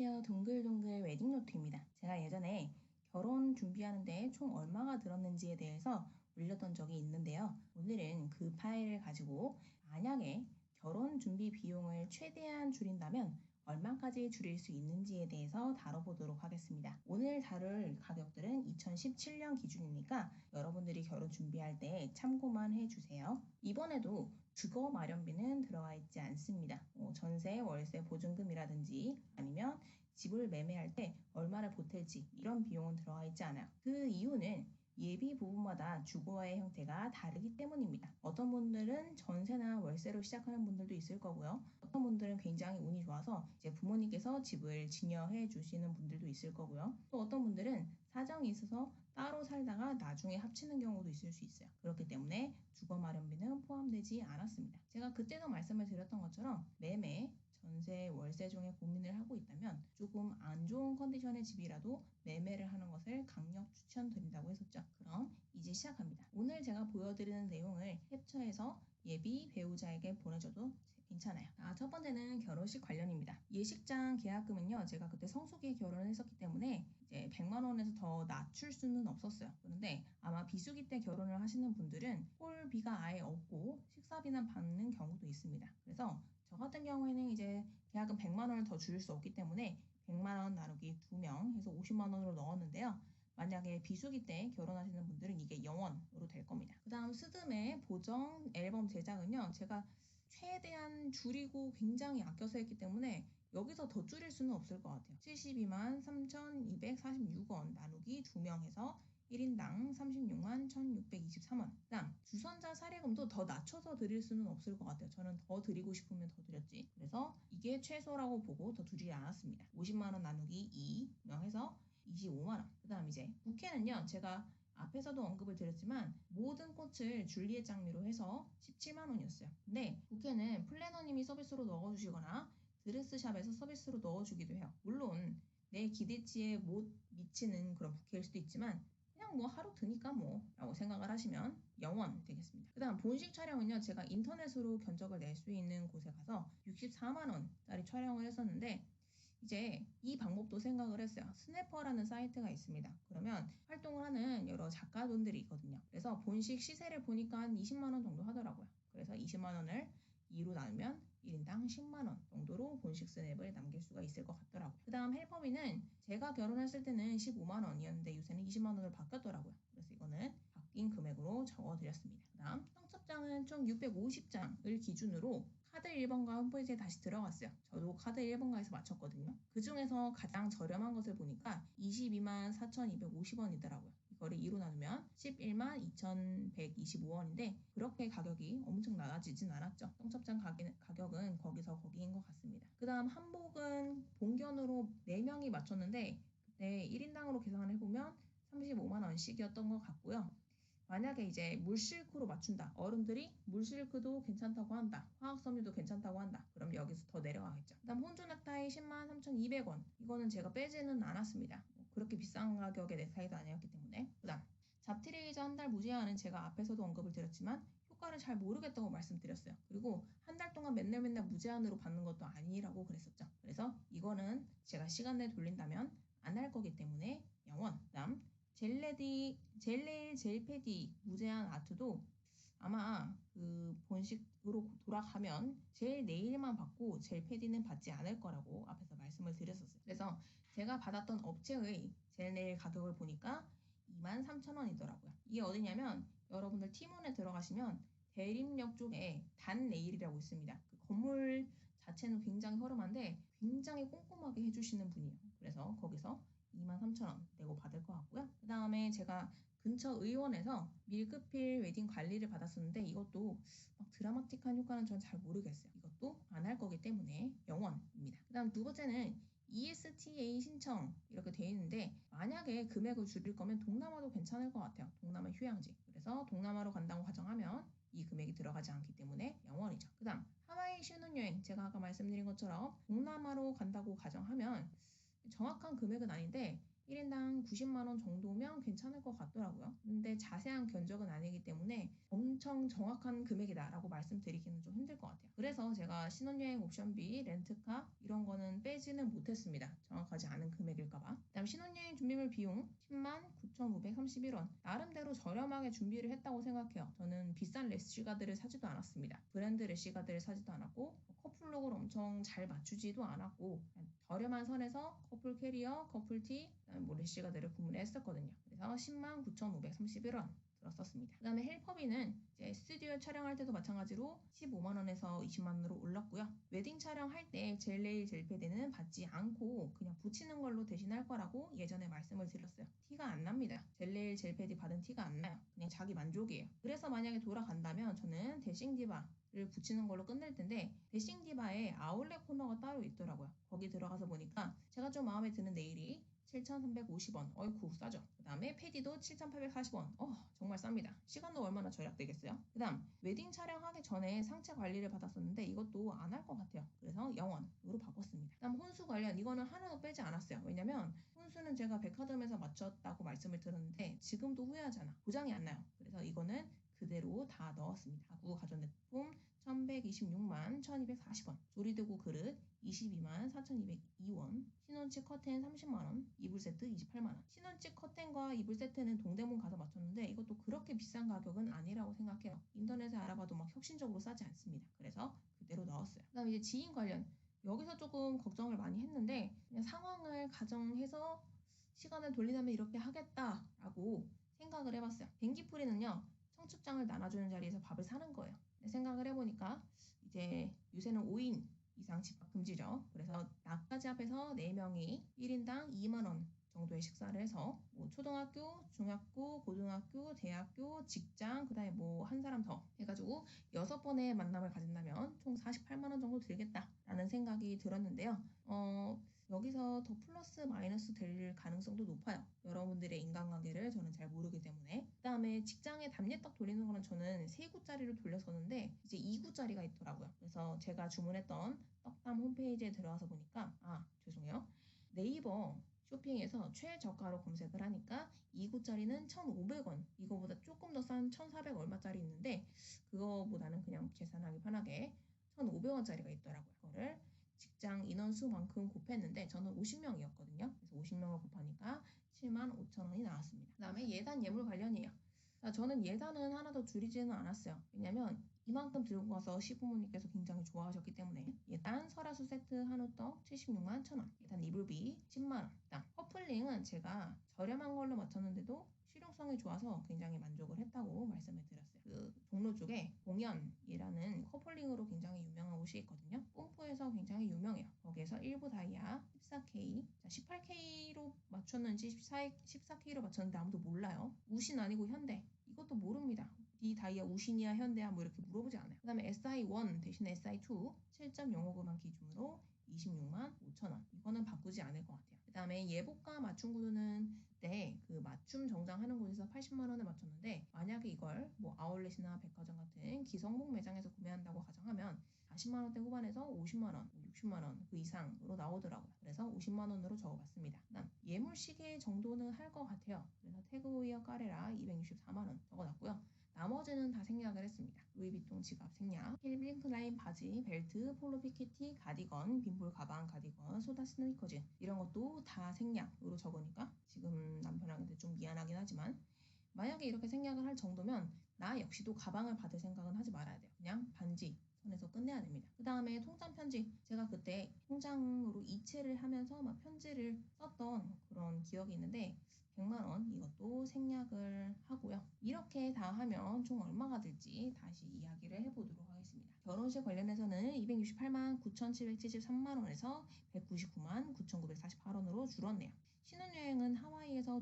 안녕하세요. 동글동글 웨딩노트입니다. 제가 예전에 결혼 준비하는데 총 얼마가 들었는지에 대해서 올렸던 적이 있는데요. 오늘은 그 파일을 가지고 만약에 결혼 준비 비용을 최대한 줄인다면 얼마까지 줄일 수 있는지에 대해서 다뤄보도록 하겠습니다. 오늘 다룰 가격들은 2017년 기준이니까 여러분들이 결혼 준비할 때 참고만 해주세요. 이번에도 주거 마련비는 들어가 있지 않습니다. 전세, 월세, 보증금이라든지 아니면 집을 매매할 때 얼마를 보탤지 이런 비용은 들어가 있지 않아요. 그 이유는 예비 부부마다 주거의 형태가 다르기 때문입니다. 어떤 분들은 전세나 월세로 시작하는 분들도 있을 거고요. 어떤 분들은 굉장히 운이 좋아서 이제 부모님께서 집을 증여해 주시는 분들도 있을 거고요. 또 어떤 분들은 사정이 있어서 따로 살다가 나중에 합치는 경우도 있을 수 있어요. 그렇기 때문에 주거 마련비는 포함되지 않았습니다. 제가 그때도 말씀을 드렸던 것처럼 매매, 전세, 월세 중에 고민을 하고 있다면 조금 안 좋은 컨디션의 집이라도 매매를 하는 것을 강력 추천드린다고 했었죠. 그럼 이제 시작합니다. 오늘 제가 보여드리는 내용을 캡처해서 예비 배우자에게 보내줘도 괜찮아요. 첫 번째는 결혼식 관련입니다. 예식장 계약금은요, 제가 그때 성수기에 결혼을 했었기 때문에 이제 100만 원에서 더 낮출 수는 없었어요. 그런데 아마 비수기 때 결혼을 하시는 분들은 홀비가 아예 없고 식사비만 받는 경우도 있습니다. 그래서 저 같은 경우에는 이제 계약금 100만 원을 더 줄일 수 없기 때문에 100만 원 나누기 2명 해서 50만 원으로 넣었는데요. 만약에 비수기 때 결혼하시는 분들은 이게 0원으로 될 겁니다. 그 다음 스드메 보정 앨범 제작은요, 제가 최대한 줄이고 굉장히 아껴서 했기 때문에 여기서 더 줄일 수는 없을 것 같아요. 72만 3,246원 나누기 2명 해서 1인당 36만 1,623원. 그 다음 주선자 사례금도 더 낮춰서 드릴 수는 없을 것 같아요. 저는 더 드리고 싶으면 더 드렸지. 그래서 이게 최소라고 보고 더 줄이지 않았습니다. 50만 원 나누기 2명 해서 25만 원. 그 다음 이제 부케는요, 제가 앞에서도 언급을 드렸지만 모든 꽃을 줄리엣 장미로 해서 17만 원이었어요. 근데 부케는 플래너님이 서비스로 넣어주시거나 드레스샵에서 서비스로 넣어주기도 해요. 물론 내 기대치에 못 미치는 그런 부케일 수도 있지만 그냥 뭐 하루 드니까 뭐 라고 생각을 하시면 0원 되겠습니다. 그 다음 본식 촬영은요, 제가 인터넷으로 견적을 낼 수 있는 곳에 가서 64만 원짜리 촬영을 했었는데 이제 이 방법도 생각을 했어요. 스냅퍼라는 사이트가 있습니다. 그러면 활동을 하는 여러 작가분들이 있거든요. 그래서 본식 시세를 보니까 한 20만 원 정도 하더라고요. 그래서 20만 원을 2로 나누면 1인당 10만 원 정도로 본식 스냅을 남길 수가 있을 것 같더라고요. 그 다음 헬퍼비는 제가 결혼했을 때는 15만 원이었는데 요새는 20만 원으로 바뀌었더라고요. 그래서 이거는 바뀐 금액으로 적어드렸습니다. 그 다음 청첩장은 총 650장을 기준으로 카드 1번가 홈페이지에 다시 들어갔어요. 저도 카드 1번가에서 맞췄거든요. 그 중에서 가장 저렴한 것을 보니까 22만 4,250원이더라고요. 이거를 2로 나누면 11만 2,125원인데 그렇게 가격이 엄청 낮아지진 않았죠. 청첩장 가격은 거기서 거기인 것 같습니다. 그 다음 한복은 본견으로 4명이 맞췄는데 그때 1인당으로 계산을 해보면 35만 원씩이었던 것 같고요. 만약에 이제 물실크로 맞춘다. 어른들이 물실크도 괜찮다고 한다. 화학섬유도 괜찮다고 한다. 그럼 여기서 더 내려가겠죠. 그다음 혼주 넥타이 10만 3,200원. 이거는 제가 빼지는 않았습니다. 그렇게 비싼 가격의 넥타이도 아니었기 때문에. 그다음 잡티레이저 한 달 무제한은 제가 앞에서도 언급을 드렸지만 효과를 잘 모르겠다고 말씀드렸어요. 그리고 한 달 동안 맨날 무제한으로 받는 것도 아니라고 그랬었죠. 그래서 이거는 제가 시간 내에 돌린다면 안 할 거기 때문에 0원. 그다음 젤네일 젤패디 무제한 아트도 아마 그 본식으로 돌아가면 젤 네일만 받고 젤 패디는 받지 않을 거라고 앞에서 말씀을 드렸었어요. 그래서 제가 받았던 업체의 젤 네일 가격을 보니까 23,000원이더라고요. 이게 어디냐면 여러분들 티몬에 들어가시면 대림역 쪽에 단 네일이라고 있습니다. 그 건물 자체는 굉장히 허름한데 굉장히 꼼꼼하게 해주시는 분이에요. 그래서 거기서 23,000원 내고 받을 것 같고요. 그 다음에 제가 근처 의원에서 밀크필 웨딩 관리를 받았었는데 이것도 막 드라마틱한 효과는 전 잘 모르겠어요. 이것도 안 할 거기 때문에 0원입니다. 그 다음 두 번째는 ESTA 신청 이렇게 돼 있는데 만약에 금액을 줄일 거면 동남아도 괜찮을 것 같아요. 동남아 휴양지. 그래서 동남아로 간다고 가정하면 이 금액이 들어가지 않기 때문에 0원이죠. 그 다음 하와이 신혼여행 제가 아까 말씀드린 것처럼 동남아로 간다고 가정하면 정확한 금액은 아닌데 1인당 90만 원 정도면 괜찮을 것 같더라고요. 근데 자세한 견적은 아니기 때문에 엄청 정확한 금액이다라고 말씀드리기는 좀 힘들 것 같아요. 그래서 제가 신혼여행 옵션비, 렌트카 이런 거는 빼지는 못했습니다. 정확하지 않은 금액일까봐. 그다음 신혼여행 준비물 비용 10만 9,531원. 나름대로 저렴하게 준비를 했다고 생각해요. 저는 비싼 래시가드를 사지도 않았습니다. 브랜드 래시가드를 사지도 않았고 커플룩을 엄청 잘 맞추지도 않았고 저렴한 선에서 커플 캐리어, 커플티, 그다음에 뭐 래시가드를 구매했었거든요. 그래서 10만 9,531원 들었었습니다. 그 다음에 헬퍼비는 이제 스튜디오 촬영할 때도 마찬가지로 15만 원에서 20만 원으로 올랐고요. 웨딩 촬영할 때 젤네일 젤패드는 받지 않고 그냥 붙이는 걸로 대신할 거라고 예전에 말씀을 드렸어요. 티가 안 납니다. 젤네일 젤패드 받은 티가 안 나요. 그냥 자기 만족이에요. 그래서 만약에 돌아간다면 저는 대싱디바를 붙이는 걸로 끝낼 텐데 대싱디바에 아울렛 코너가 따로 있더라고요. 거기 들어가서 보니까 제가 좀 마음에 드는 네일이 7,350원. 어이쿠 싸죠. 그 다음에 패디도 7,840원. 정말 쌉니다. 시간도 얼마나 절약되겠어요? 그 다음 웨딩 촬영하기 전에 상체 관리를 받았었는데 이것도 안 할 것 같아요. 그래서 0원으로 바꿨습니다. 그 다음 혼수 관련 이거는 하나도 빼지 않았어요. 왜냐면 혼수는 제가 백화점에서 맞췄다고 말씀을 들었는데 지금도 후회하지 않아. 고장이 안 나요. 그래서 이거는 그대로 다 넣었습니다. 가구 가전제품 1126만 1240원. 조리도구 그릇 22만 4202원. 신혼집 커튼 30만원. 이불 세트 28만원. 신혼집 커튼과 이불 세트는 동대문 가서 맞췄는데 이것도 그렇게 비싼 가격은 아니라고 생각해요. 인터넷에 알아봐도 막 혁신적으로 싸지 않습니다. 그래서 그대로 넣었어요. 그 다음 이제 지인 관련. 여기서 조금 걱정을 많이 했는데 그냥 상황을 가정해서 시간을 돌리자면 이렇게 하겠다라고 생각을 해봤어요. 뱅기풀이는요. 청첩장을 나눠주는 자리에서 밥을 사는 거예요. 생각을 해보니까 이제 요새는 5인 이상 집합 금지죠. 그래서 나까지 합해서 4명이 1인당 2만 원 정도의 식사를 해서 뭐 초등학교, 중학교, 고등학교, 대학교, 직장, 그다음에 뭐 한 사람 더 해가지고 6번의 만남을 가진다면 총 48만 원 정도 들겠다라는 생각이 들었는데요. 여기서 더 플러스 마이너스 될 가능성도 높아요. 여러분들의 인간관계를 저는 잘 모르기 때문에. 그 다음에 직장에 답례떡 돌리는 거는 저는 3구짜리로 돌렸었는데 이제 2구짜리가 있더라고요. 그래서 제가 주문했던 떡담 홈페이지에 들어와서 보니까 죄송해요. 네이버 쇼핑에서 최저가로 검색을 하니까 2구짜리는 1,500원. 이거보다 조금 더 싼 1,400 얼마짜리 있는데 그거보다는 그냥 계산하기 편하게 1,500원짜리가 있더라고요. 그거를 직장 인원수만큼 곱했는데 저는 50명이었거든요. 그래서 50명을 곱하니까 7만 5천 원이 나왔습니다. 그 다음에 예단 예물 관련이에요. 저는 예단은 하나도 줄이지는 않았어요. 왜냐면 이만큼 들고 가서 시부모님께서 굉장히 좋아하셨기 때문에. 예단 설화수 세트 한우떡 76만 1,000원. 예단 이불비 10만 원. 그다음 커플링은 제가 저렴한 걸로 맞췄는데도 실용성이 좋아서 굉장히 만족을 했다고 말씀을 드렸어요. 그 종로 쪽에 봉연이라는 커플링으로 굉장히 유명한 옷이 있거든요. 뽐뿌에서 굉장히 유명해요. 거기에서 일부 다이아 14K, 18K로 맞췄는지 14K로 맞췄는데 아무도 몰라요. 우신 아니고 현대. 이것도 모릅니다. 이 다이아 우신이야 현대야 뭐 이렇게 물어보지 않아요. 그 다음에 SI1 대신에 SI2 7.059만 기준으로 26만 5천 원. 이거는 바꾸지 않을 것 같아요. 그 다음에 예복과 맞춤 구두는 그때 그 맞춤 정장하는 곳에서 80만 원에 맞췄는데 만약에 이걸 뭐 아울렛이나 백화점 같은 기성복 매장에서 구매한다고 가정하면 40만 원대 후반에서 50만 원, 60만 원 그 이상으로 나오더라고요. 그래서 50만 원으로 적어봤습니다. 그다음 예물 시계 정도는 할 것 같아요. 그래서 태그웨어 까레라 264만 원 적어놨고요. 나머지는 다 생략을 했습니다. 루이비통 지갑 생략, 킬빈 클라인 바지, 벨트, 폴로 피케티, 가디건, 빈볼 가방, 가디건, 소다 스니커즈 이런 것도 다 생략으로 적으니까 지금 남편한테 좀 미안하긴 하지만 만약에 이렇게 생략을 할 정도면 나 역시도 가방을 받을 생각은 하지 말아야 돼요. 그냥 반지 선에서 끝내야 됩니다. 그 다음에 통장 편지. 제가 그때 통장으로 이체를 하면서 막 편지를 썼던 그런 기억이 있는데 100만 원 이것도 생략을 하고요. 이렇게 다 하면 총 얼마가 들지 다시 이야기를 해보도록 하겠습니다. 결혼식 관련해서는 268만 9,773만 원에서 199만 9,948원으로 줄었네요. 신혼여행은 하와이에서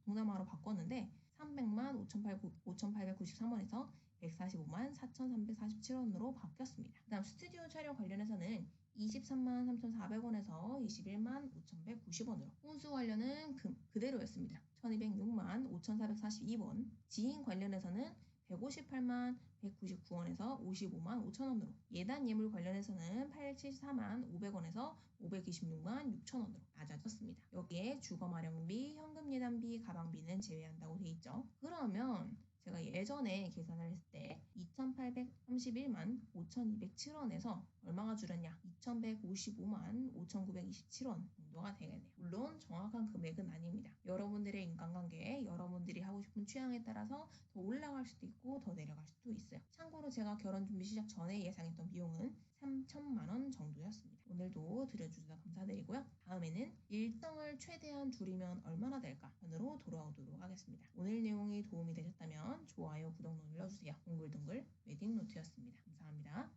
동남아로 바꿨는데 300만 5,893원에서 145만 4,347원으로 바뀌었습니다. 그 다음 스튜디오 촬영 관련해서는 23만 3,400원에서 21만 5,190원으로 혼수 관련은 그대로였습니다. 1,206만 5,442원 지인 관련해서는 158만 199원에서 55만 5천원으로, 예단 예물 관련해서는 84만 500원에서 526만 6천원으로 낮아졌습니다. 여기에 주거 마련비, 현금 예단비, 가방비는 제외한다고 돼 있죠. 그러면 제가 예전에 계산을 했을 때 2,831만 5,207원에서 얼마가 줄었냐? 2,155만 5,927원 정도가 되겠네요. 물론 정확한 금액은 아닙니다. 여러분들의 인간관계, 여러분들이 하고 싶은 취향에 따라서 더 올라갈 수도 있고 더 내려갈 수도 있어요. 참고로 제가 결혼 준비 시작 전에 예상했던 비용은 3천만 원 정도였습니다. 오늘도 들어주셔서 감사드리고요. 다음에는 일정을 최대한 줄이면 얼마나 될까 편으로 돌아오도록 하겠습니다. 오늘 내용이 도움이 되셨다면 좋아요, 구독 눌러주세요. 동글동글 웨딩노트였습니다. 감사합니다.